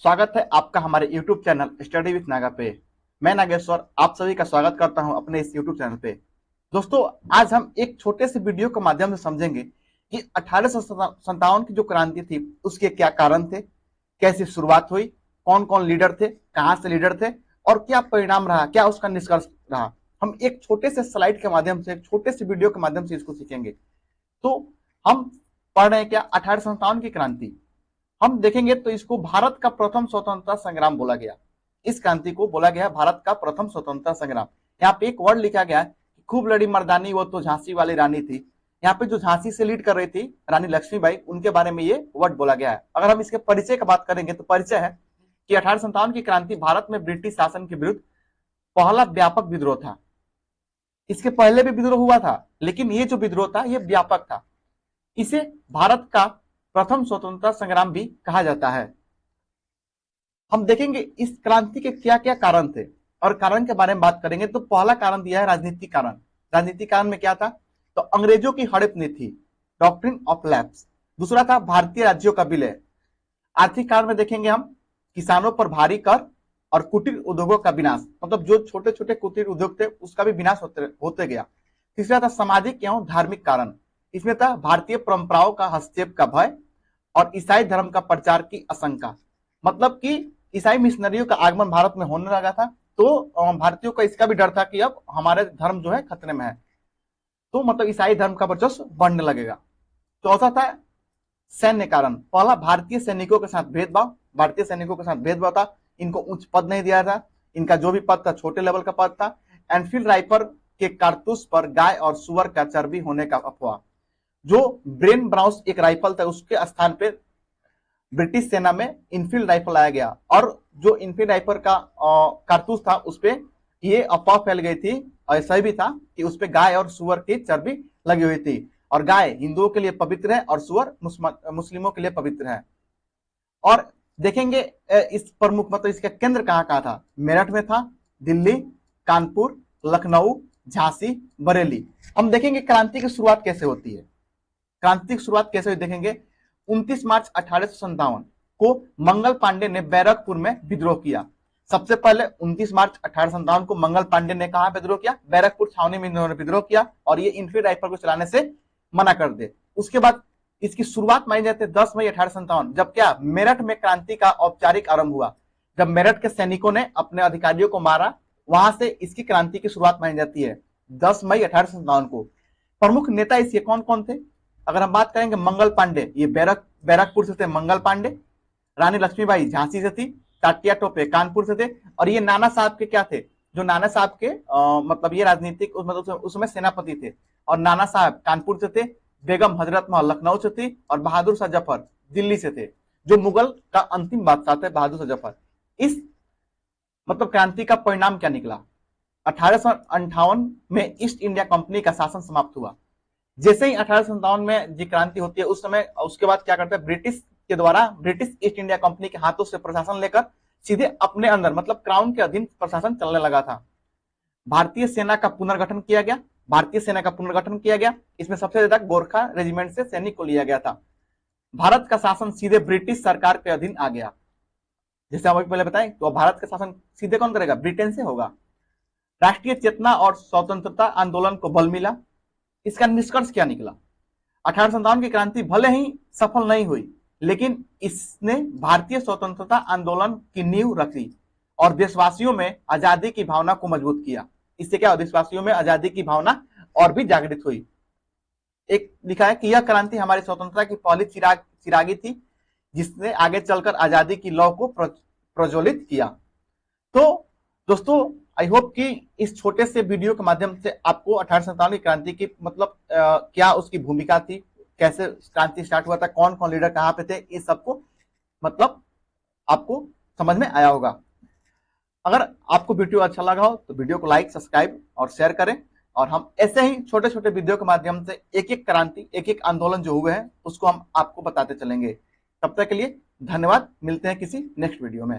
स्वागत है आपका हमारे YouTube channel study with Naga पे। मैं नागेश्वर आप सभी का स्वागत करता हूं अपने इस YouTube चैनल पे। दोस्तों, आज हम एक छोटे से वीडियो के माध्यम से समझेंगे कि 1857 की जो क्रांति थी उसके क्या कारण थे, कैसे शुरुआत हुई, कौन कौन लीडर थे, कहां से लीडर थे और क्या परिणाम रहा, क्या उसका निष्कर्ष रहा। हम एक छोटे से स्लाइड के माध्यम से, एक छोटे से वीडियो के माध्यम से इसको सीखेंगे। तो हम पढ़ रहे हैं क्या 1857 की क्रांति। हम देखेंगे तो इसको भारत का प्रथम स्वतंत्रता संग्राम बोला गया। इस क्रांति को बोला गया भारत का प्रथम स्वतंत्रता संग्राम। यहाँ पे एक वर्ड लिखा गया है, खूब लड़ी मर्दानी वो तो झांसी वाली रानी थी। यहाँ पे जो झांसी से लीड कर रही थी रानी लक्ष्मीबाई, उनके बारे में ये वर्ड बोला गया है। अगर हम इसके परिचय की बात करेंगे तो परिचय है कि 1857 की क्रांति भारत में ब्रिटिश शासन के विरुद्ध पहला व्यापक विद्रोह था। इसके पहले भी विद्रोह हुआ था, लेकिन ये जो विद्रोह था ये व्यापक था। इसे भारत का प्रथम स्वतंत्रता संग्राम भी कहा जाता है। हम देखेंगे इस क्रांति के क्या क्या कारण थे और कारण के बारे में बात करेंगे तो पहला कारण दिया है राजनीतिक कारण। राजनीतिक कारण में क्या था तो अंग्रेजों की हड़प नीति, डॉक्ट्रिन ऑफ लैप्स। दूसरा था भारतीय राज्यों का विलय। आर्थिक कारण में देखेंगे हम किसानों पर भारी कर और कुटीर उद्योगों का विनाश, मतलब जो छोटे छोटे कुटीर उद्योग थे उसका भी विनाश होते गया। तीसरा था सामाजिक एवं धार्मिक कारण। इसमें था भारतीय परंपराओं का हस्तक्षेप का भय और ईसाई धर्म का प्रचार की आशंका। मतलब कि ईसाई मिशनरियों का आगमन भारत में होने लगा था, तो भारतीयों का इसका भी डर था कि अब हमारे धर्म जो है खतरे में है, तो मतलब ईसाई धर्म का वर्चस्व बढ़ने लगेगा। चौथा था सैन्य कारण। पहला भारतीय सैनिकों के साथ भेदभाव। भारतीय सैनिकों के साथ भेदभाव था, इनको उच्च पद नहीं दिया था, इनका जो भी पद था छोटे लेवल का पद था। एनफील्ड राइफल के कारतूस पर गाय और सुअर का चर्बी होने का अफवाह। जो ब्रेन ब्राउस एक राइफल था उसके स्थान पे ब्रिटिश सेना में इनफील्ड राइफल लाया गया, और जो इनफील्ड राइफल का कारतूस था उसपे ये अफवाह फैल गई थी, ऐसा भी था कि उसपे गाय और सुअर की चर्बी लगी हुई थी, और गाय हिंदुओं के लिए पवित्र है और सुअर मुस्लिमों के लिए पवित्र है। और देखेंगे इस प्रमुख मतलब इसका केंद्र कहाँ कहाँ था, मेरठ में था, दिल्ली, कानपुर, लखनऊ, झांसी, बरेली। हम देखेंगे क्रांति की शुरुआत कैसे होती है। क्रांति की शुरुआत कैसे हुई देखेंगे। 29 मार्च 1857 को मंगल पांडे ने बैरकपुर में विद्रोह किया। सबसे पहले 29 मार्च 1857 को मंगल पांडे ने कहा विद्रोह किया, बैरकपुर छावनी में इन्होंने विद्रोह किया और ये इनफील्ड राइफल को चलाने से मना कर दे। उसके बाद इसकी शुरुआत मानी जाती है 10 मई 1857, जब क्या मेरठ में क्रांति का औपचारिक आरंभ हुआ। जब मेरठ के सैनिकों ने अपने अधिकारियों को मारा, वहां से इसकी क्रांति की शुरुआत मानी जाती है 10 मई 1857 को। प्रमुख नेता इसके कौन कौन थे। अगर हम बात करेंगे मंगल पांडे, ये बैरकपुर से थे मंगल पांडे। रानी लक्ष्मीबाई झांसी से थी, तात्या टोपे कानपुर से थे, और ये नाना साहब के क्या थे, जो नाना साहब के मतलब ये राजनीतिक उसमें सेनापति थे, और नाना साहब कानपुर से थे, बेगम हजरत महल लखनऊ से थी, और बहादुर शाह जफर दिल्ली से थे, जो मुगल का अंतिम बादशाह थे बहादुर शाह जफर। इस मतलब क्रांति का परिणाम क्या निकला। 1858 में ईस्ट इंडिया कंपनी का शासन समाप्त हुआ। जैसे ही 1857 में जी क्रांति होती है, उस समय उसके बाद क्या करते हैं, ब्रिटिश के द्वारा ब्रिटिश ईस्ट इंडिया कंपनी के हाथों से प्रशासन लेकर सीधे अपने अंदर मतलब क्राउन के अधीन प्रशासन चलने लगा था। भारतीय सेना का पुनर्गठन किया गया। भारतीय सेना का पुनर्गठन किया गया, इसमें सबसे ज्यादा गोरखा रेजिमेंट से सैनिक को लिया गया था। भारत का शासन सीधे ब्रिटिश सरकार के अधीन आ गया। जैसे हम पहले बताएं तो भारत का शासन सीधे कौन करेगा, ब्रिटेन से होगा। राष्ट्रीय चेतना और स्वतंत्रता आंदोलन को बल मिला। इसका निष्कर्ष क्या निकला, 1857 की क्रांति भले ही सफल नहीं हुई, लेकिन इसने भारतीय स्वतंत्रता आंदोलन की नींव रखी और देशवासियों में आजादी की भावना को मजबूत किया। इससे क्या, देशवासियों में आजादी की भावना और भी जागृत हुई। एक लिखा है कि यह क्रांति हमारी स्वतंत्रता की पहली चिरागी थी, जिसने आगे चलकर आजादी की लौ को प्रज्वलित किया। तो दोस्तों, आई होप कि इस छोटे से वीडियो के माध्यम से आपको 1857 की क्रांति की मतलब क्या उसकी भूमिका थी, कैसे क्रांति स्टार्ट हुआ था, कौन कौन लीडर कहाँ पे थे, इस सबको मतलब आपको समझ में आया होगा। अगर आपको वीडियो अच्छा लगा हो तो वीडियो को लाइक, सब्सक्राइब और शेयर करें, और हम ऐसे ही छोटे छोटे वीडियो के माध्यम से एक एक क्रांति, एक एक आंदोलन जो हुए हैं उसको हम आपको बताते चलेंगे। तब तक के लिए धन्यवाद, मिलते हैं किसी नेक्स्ट वीडियो में।